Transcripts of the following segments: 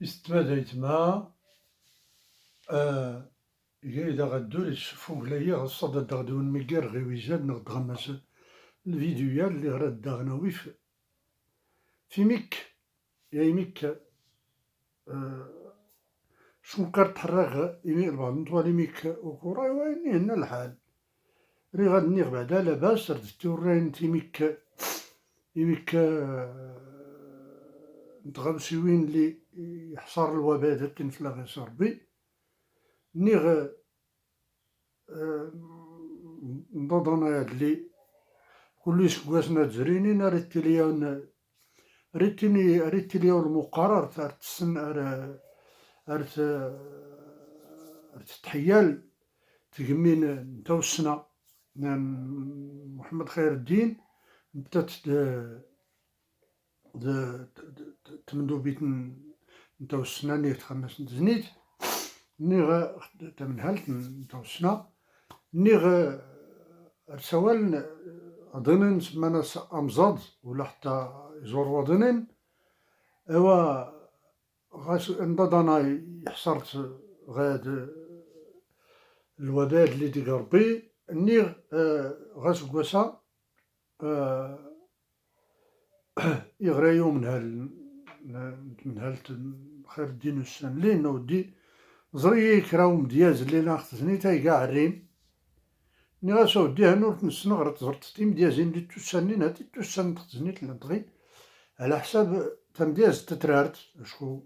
استماديت مع إذا غدو فوقلايا غصاد غدو نميكار غي ويزاد نغد غمس الفيديوهات اللي غراد داغناوي في ميك يا ميك شكون كتحرغ إيمي بعض نطوالي ميك وكورا ويني هنا الحال ري غاد نيغ بعدا لاباس ردتي وراين تيميك يميك نتغمسيوين اللي يحصر الوباء ذات تنفلا غيس ربي نيغ نضضنا اللي كل سكواسنا تزرينين ريتيليا المقرر تاع تسن ارت تحيال تقمين نتا السنة محمد خير الدين نتا تمندوبيت نتا السنة نيت خمس نتزنيت نيغ تمنهلت نتا السنة نيغ السوال أظن سمانا أمزاد ولا حتى يزور وضنين إوا غاس نضضنا يحصرت غاد الوباء اللي ديك ربي نيغ غاس كواسا يغرايو من هالت خير الدين والسن لين ودي زري كراو مدياز اللي ناخذني تاي كاع الريم ني غاس ودي هنور نسنغرت زرت تي مديازين اللي توسانين هاتي توسان تخزنيت لنطغي على حساب تمدياز تترارت شكو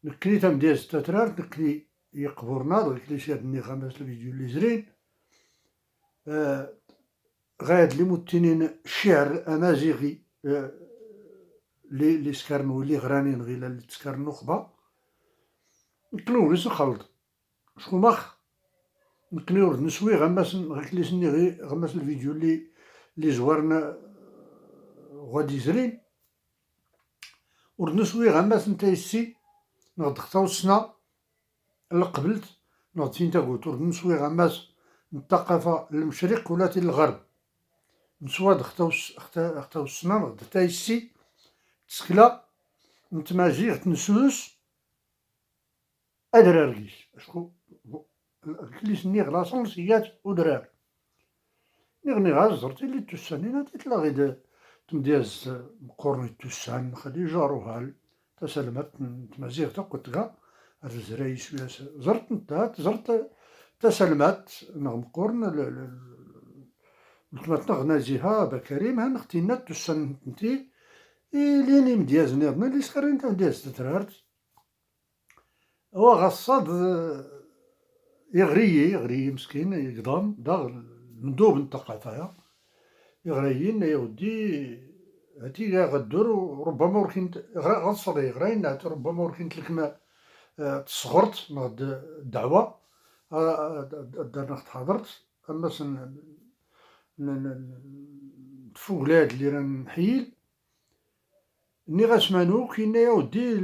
نكلي تمدياز تترارت نكلي يقبرنا نكلي شادني خمس الفيديو اللي زرين غاد لي متنين الشعر امازيغي لي سكرنو لي غرانين غيلا اللي تسكر النخبة نكلو غيس نخلط شكون ماخ نكلي ورد نسوي غماس غيكلي سني غي غماس الفيديو اللي زوارنا غادي زرين ورد نسوي غماس نتا يسي نغد خطاو السنة اللي قبلت نغد فين تاقوت ورد نسوي غماس الثقافة المشرق ولا الغرب نسواد خطاو السنة نغد تا يسي تسكلا نتماجيغ تنسوس أدراركيس أشكو كليس نيغ لاصل سيات ودرار نيغ غاز زرتي اللي توسانين تيتلا غيد تمدياز مقورني توسان خدي جاروهال تسلمت تمازيغ تاقوتكا الزراي سوياس زرت نتا زرت تسلمت نغ مقورن كما نغنازيها بكريم هنختينا توسان نتي ليني مدياز نيرنا اللي سكرين تا مدياز تترارت هو غصاد يغري مسكين يقدام داغ مندوب الثقافة يغريين يا ودي هاتي غدور وربما وركين غنصر يغرين ربما وركين لكما تصغرت نغد الدعوة درنا حضرت أما تفوق لاد اللي راه نحيل ني غاسمانو كينا يا ودي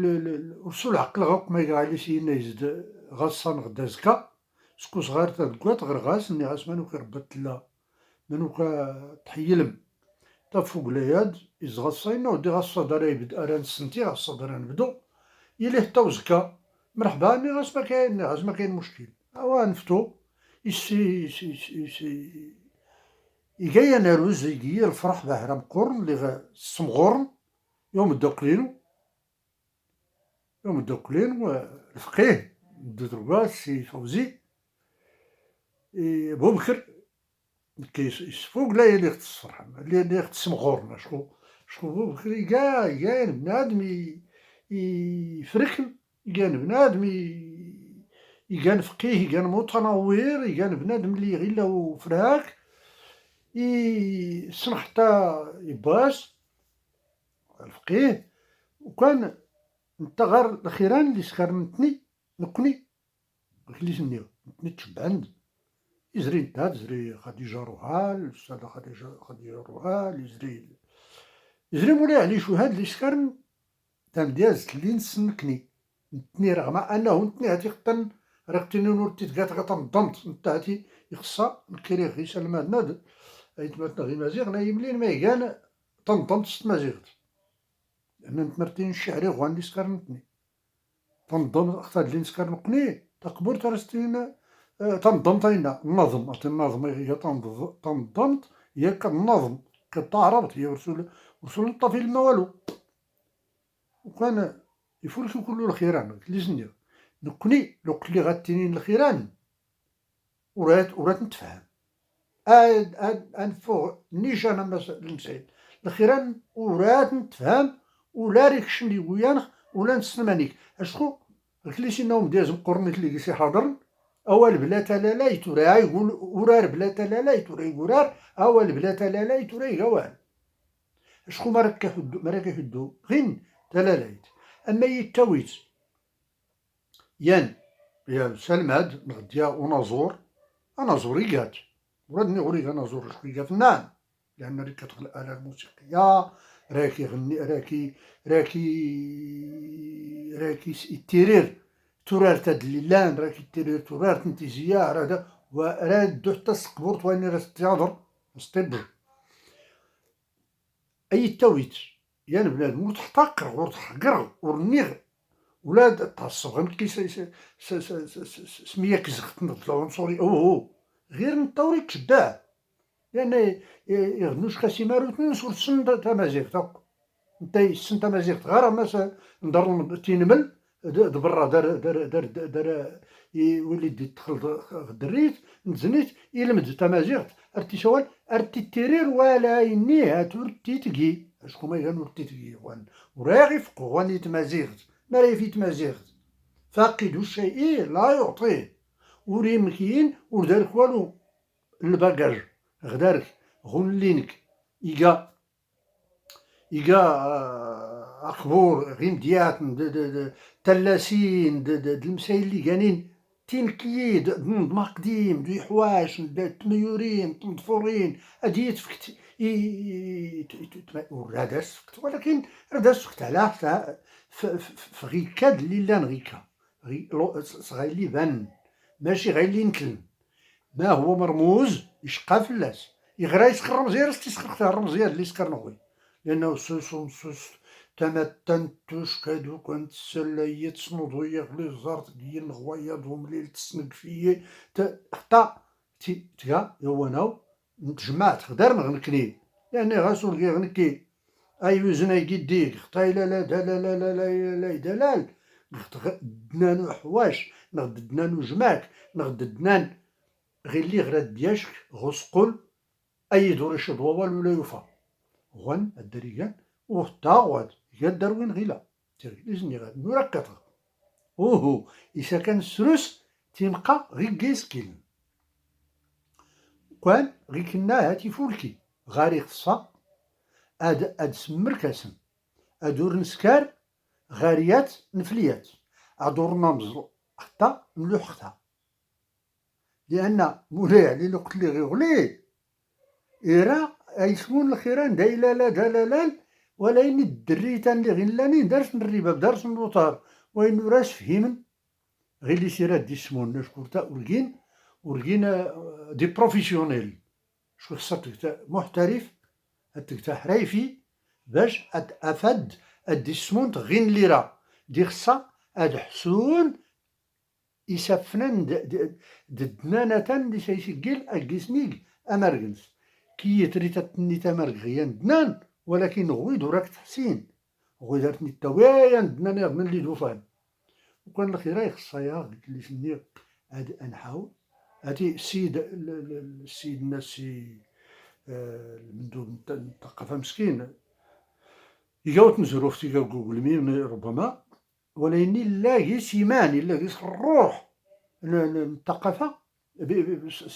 ورسو العقل غوك ما يقعليش يزد غاصان غدا زكا سكو صغار تاكوات غير غاس ني غاسمانو كيربط لا منوكا تحيلم تا فوق لياد يزغصاينا ودي غاصا دارا يبدا راه نسنتي غاصا دارا نبدو يلي حتى زكا مرحبا ني غاس ما كاين مشكل اوا نفتو يسي يجي ناروز يجي الفرح بهرم قرن اللي السمغورن يوم الدوقلين والفقيه الدروبات سي فوزي بوبكر فوق لا اللي الفرح اللي السمغورن شكون بوبكر كاع بنادم يفركل كان بنادم كان فقيه كان متنور كان بنادم اللي غير فراك يسمح حتى يباس الفقيه وكان نتا غير الاخيران اللي سكرنتني نقني كليش نيو نتني تشبعند يزري نتا تزري خديجة روهال الأستاذة خديجة روهال يزري مولاي علي شهاد اللي سكرن تمدياز اللي نسنكني نتني رغم انه نتني هاتي خطن رقتني نورتي تقات غتنضمت نتا هاتي يخصا نكري غي سلمان ناد ايتماتنا غي مازيغ نايملين ما يكان طنطنت ست مازيغت لأن نتمرتين الشعري غوان اللي سكرنتني تنظم اختاد لي نسكر نقني تقبر ترستين تنظمت هنا النظم تنظم هي تنظمت هي كنظم كتعربت هي رسول الطفيل ما والو. وكان يفولك كل الخيران ليزني نقني لو قلت لي غاتيني الخيران ورات نتفهم فوق نيش انا المسائل الخيران ورات نتفهم ولا ريكشن لي ويانخ ولا نسلمانيك اشكو كليشي نوم ديازم قرنيت لي كيسي حاضر اول بلا تلالا يتورا يقول ورار بلا تلالا يتورا يقولار اول بلا تلالا يتورا يقوال اشكو مراك يهدو غين تلالايت اما يتاويت يا سلماد نغديا ونازور انا زوريات ولادني غوريك انا زور شويه فنان لان راه كتدخل الاله الموسيقيه راكي غني راكي التيرير تورار تدليلان راكي التيرير تورار تنتيجيه راه وراه دو حتى السقبورت واني راه التياتر ستيبل اي تاويت يعني بنادم وتحتقر وتحقر ورنيغ ولاد تعصب غير كي سميه كزخت نطلعو نصوري غير نطوري تشداه لان يغنوش كاسي ماروت نسور السن تمازيغ انت السن تمازيغ غير ما ندر تينمل دبرا دار يولي دخل دريت نزنيت يلمد تمازيغ ارتي شوال ارتي تيرير ولا يني هاتورتي تقي شكون ما يغنو تيتقي وراغي فقو غني تمازيغت ما راهي في تمازيغت فاقد الشيء لا يعطيه وريمكين ودارك والو الباكاج غدارك غنلينك إيكا أخبور غيم ديات تلاسين المسائل اللي كانين تنكيد نظم قديم دي حواش تميورين تمضفورين هادي تفكت وراه سفكت ولكن راه سفكت على في غيكاد اللي لا نغيكا صغير لي بان ماشي غير اللي نتلم ما هو مرموز يشقى فلاس يغرا يسكر الرمزيه تيسكر الرمزيه اللي سكر نغوي لانه سوس تمتنتوش كادو كنت سلاية تصنضو يغلي زارت ديال نغويا دوم ليل تسنق فيا حتى تيا يواناو نتجمعت غدار نغنكني لاني غاسول كي غنكي اي وزنا يديك خطاي لا لا لا لا لا لا لا دلال نغددنانو حواش نغددنانو جماك نغددنان غير اللي غراد دياشك غسقل اي دور شدوال ولا يوفى غن الدريان وحتى غواد يقدر وين غيلا تركيزني غاد نركض إذا كان السروس تيبقى غير كيسكيل كان غير كنا هاتي فولكي غاري خصا اد سمر كاسم ادور نسكار غاريات نفليات ادور نمزل حتى نلوحتها لان مولاي علي لو قلت لي غير غلي إيرا يسمون الخيران دايلالا دلالال ولين الدريتان اللي غير لاني دارس الرباب دارس الوطار وين راس فهمن غير اللي سيرات دي سمون نشكرتا ورقين دي بروفيسيونيل شو خصك محترف تكتا حرايفي باش افد ادي سمون غير اللي راه دي خصا اد حسون يسفنن دنانة دي سيسجل اجيسنيك امرجنس كي تريتا تني تمرق غيان دنان ولكن غوي دوراك تحسين غوي دارتني التوايا دنان من اللي دوفان وكان الخير يخصايا قلت لي سني هاد انحاول هاتي السيد الناسي المندوب الثقافة مسكين يجاوت نزروف تيجا جوجل مين ربما ولكني لا سيمان الا الروح الثقافة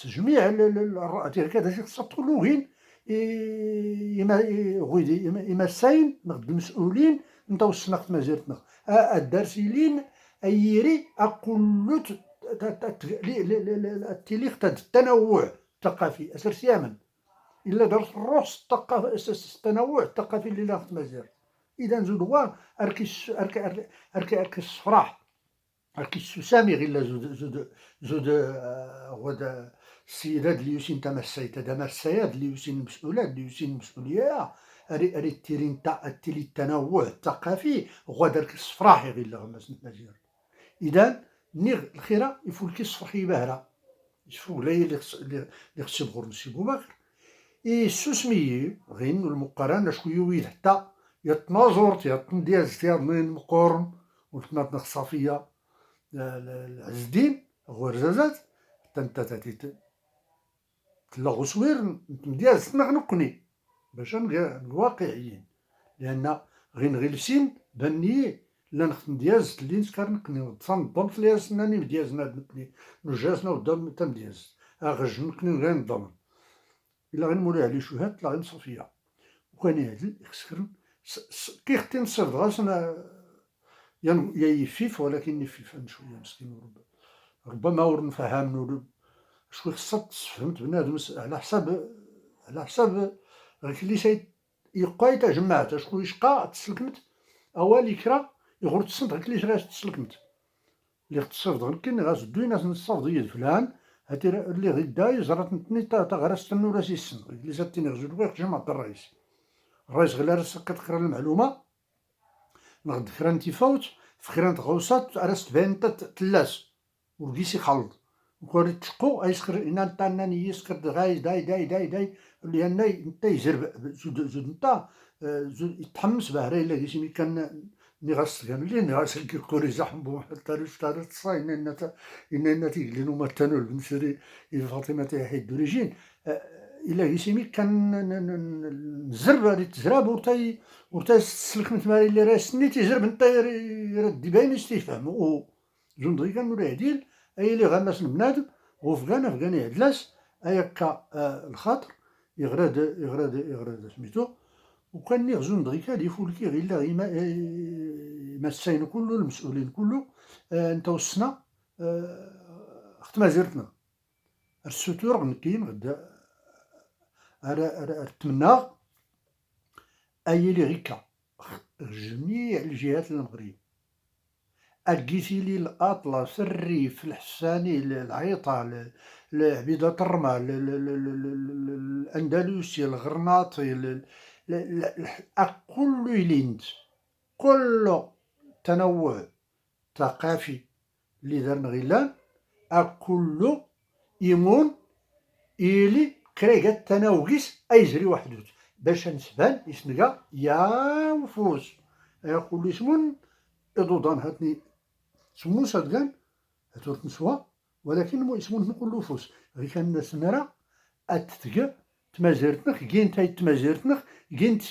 جميع الرؤى هذا خصها تقولوهين يمساين نغد المسؤولين نتاو السناق مازالتنا الدارسيلين ايري اقول التليق التنوع الثقافي اسر سيامن الا درس الروح التنوع الثقافي اللي لا مازال اذا زودوا اركي الصفراح اركي السوسامي غير زود غدا السيدات اللي يوسين تمسيت هذا مسايات اللي يوسين المسؤولات اللي يوسين المسؤوليه اري التيرين تاع التنوع الثقافي غدا الصفراحي غير غمس مازال إذا نيغ الخيرة يفولكي الصفحي باهرة يشوفو لا اللي خص يبغر نسيبو باكر السوسمية غين المقارنة شوية ويد حتى يتناجرت يتندياز تيا من مقورن وتنات صافية عز الدين غرزازات حتى نتا تاتي تلاغو سوير ندياز نقني باش واقعيين لأن غين غلسين بني لا ندياز اللي نسكر نقني تصنضم تليا سناني مدياز نقني نجاسنا ودام تمدياز أغج نقني غير نضمن إلا غير مولاي علي شوهات لا غير صافية وكان يعدل يخسرن كي ختي نصرد غاسنا يا يفيف ولكن يفيف شوية مسكين ربما ور نفهمنو شوي خصك فهمت بنادم على حساب اللي شي يبقى تجمعت شكون يشقى تسلكمت اوالي كرا يغور تصنت اللي راس تسلكمت اللي تصرد غنكن غاز دوينا نصافد يد فلان هاتي اللي غدا يزرات نتني تا غراس تنو راسي السن اللي زاتني غزول غير جمع الرئيس غير راس كتقرا المعلومه نغد خران تيفوت فخران تغوصات راس تبان تلاس ورقيسي خلط وكوري تشقو ايسكر ان تاناني يسكر غاي داي اللي انا انت يزرب زود نتا زود يتحمس بهري الا كيسمي كان نغاس كان اللي نغاس كوري زحم بو حتى رشتا تصاين ان تيقلنو ماتانو البنسري فاطمه تاعي دوريجين الا كيسمي كان نزرب هادي تزراب ورتا سلك من تماري اللي راسني تيزرب انت يردي باين يستفهم جندري كان نوري عديل اي اللي غمس بنادم وفقان يعدلاس اياكا الخاطر يغرد سميتو وكان نيغ جندري كان يفولكي غير لا ما الساين كله المسؤولين كله انت وصنا اخت ما زرتنا السوتور غنكين غدا اتمنى اي اللي غيكا جميع الجهات المغرب القيثيلي الأطلس الريف الحساني العيطة العبيدة الرمال الأندلسي الغرناطي كل يليند كل تنوع ثقافي اللي دارنا غيلان كل يمون إلي كريغا التناوكيس أيجري وحدوت باش نسبان يسنقا يا وفوز كل اسمون إضودان هاتني سمو صدقان هاتورت نسوا ولكن مو اسمو نقولو فوس غي كان الناس نرى أتتقى تمازيرتنخ جينت هاي تمازيرتنخ جينت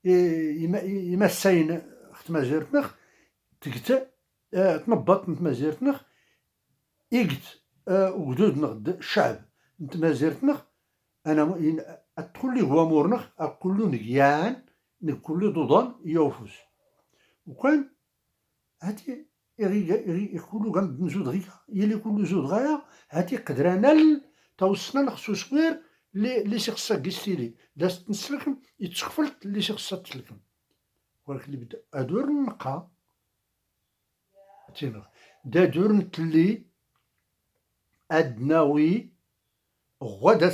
يمساين تمازيرتنخ تقتا تنبط تمازيرتنخ إقت وجدود نغد الشعب تمازيرتنخ أنا أدخل لي هو مورنخ أكلو نقيان نكلو ضدان يوفوس وكان هاتي يقولوا جنب زود غيا يلي كل زود غايا هاتي قدرانا توصلنا لخصو صغير اللي شخصا قستيلي داست نسلكم يتسخفلت اللي شخصا تسلكم ولكن اللي بدا ادور النقا تينغ دا دور نتلي ادناوي غدا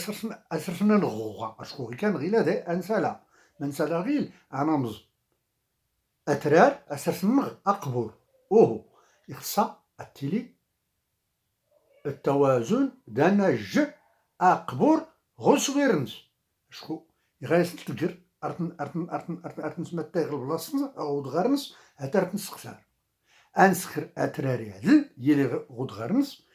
اسرسنا نغوغا اشكو كان غيلا دا انسالا منسالا غيل انامز اترار اسرسنا اقبر يخصها التلي التوازن دانا أقبر غصغيرنس شكو يغايس تلقر أرتن سمتا يغلب بلاصتنا أو دغارنس هترتن سخسار أنسخر أتراري عدل يلي غدغارنس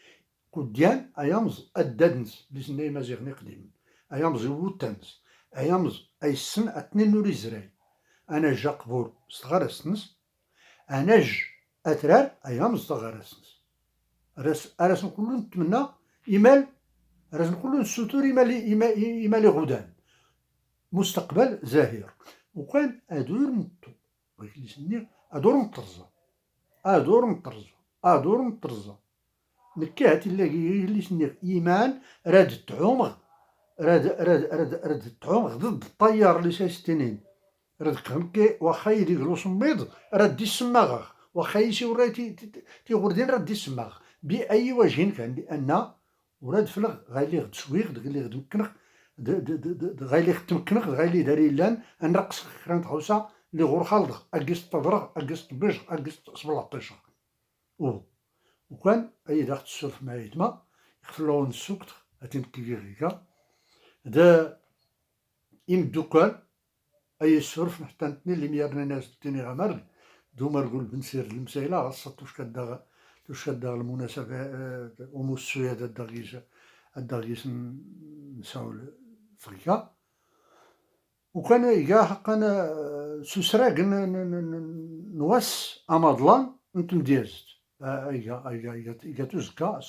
كوديان أيامز أدادنس لسنا مازيغني قديم أيامز ووتانس أيامز أي السن أتنين نوري زراي أنا جا قبور صغارسنس أنا أترار أيام صغارسنس راس نقولو نتمنى إيمال راس نقولو نسوتور إيمالي غدان مستقبل زاهر وكان أدور نتو بغيت لي سنير أدور نطرزة نكات اللي سنير إيمان راد تعوم راد تعوم ضد الطيار اللي سايستنين راد كي واخا يدير سميض راد دي السماغ واخا يمشي وراي تيغردين راه دي السماغ بأي وجه كان لأن وراد فلغ غايلي غد سويغ غايلي غد مكنخ غايلي غد تمكنخ غايلي داري لان نرقص خرانت حوسا اللي غور خالدغ أقص تضرغ أقص بيج أقص صبلاطيشة وكان أي داخت السرف مع يتما يخفلون السوق أتم كيفيغيكا دا يمدوكال أي السرف حتى نتني اللي ميارنا ناس تاني غمر دو مرقول بنسير المسائلة غصة توش كدا المناسبة أمو السويا الداغيس نساو فريكا وكان إيجا حقا سوسراق نواس أماضلان نتم ديازت إيجا تزكا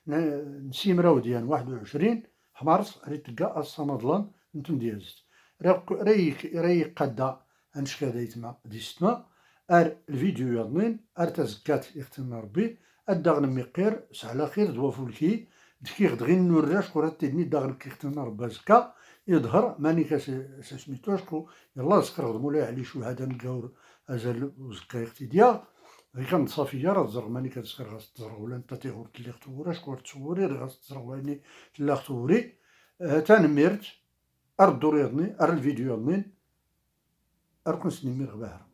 نسيمراو ديال 21 حمارس ريت تلقى أس أماضلان نتم ديازت ريق قدا أنشكا دايتما ديستما الفيديو يضنين تزكات يختم ربي الدغن ميقير سعلا خير دوافولكي دكيغ دغين نوراش كورات تدني داغن كيختم ربي زكا يظهر ماني سميتوشكو يلا زكر مولاي علي شو هذا نقاور ازال وزكا اقتديا غي كانت صافيه راه تزرغ ماني كتسكر غاس تزرغ ولا انت تيغور تلي ختورا شكون تصوري راه غاس تزرغ واني تلا ختوري تنمرت اردو ريضني ار الفيديو يضنين اركن سنمير غباهر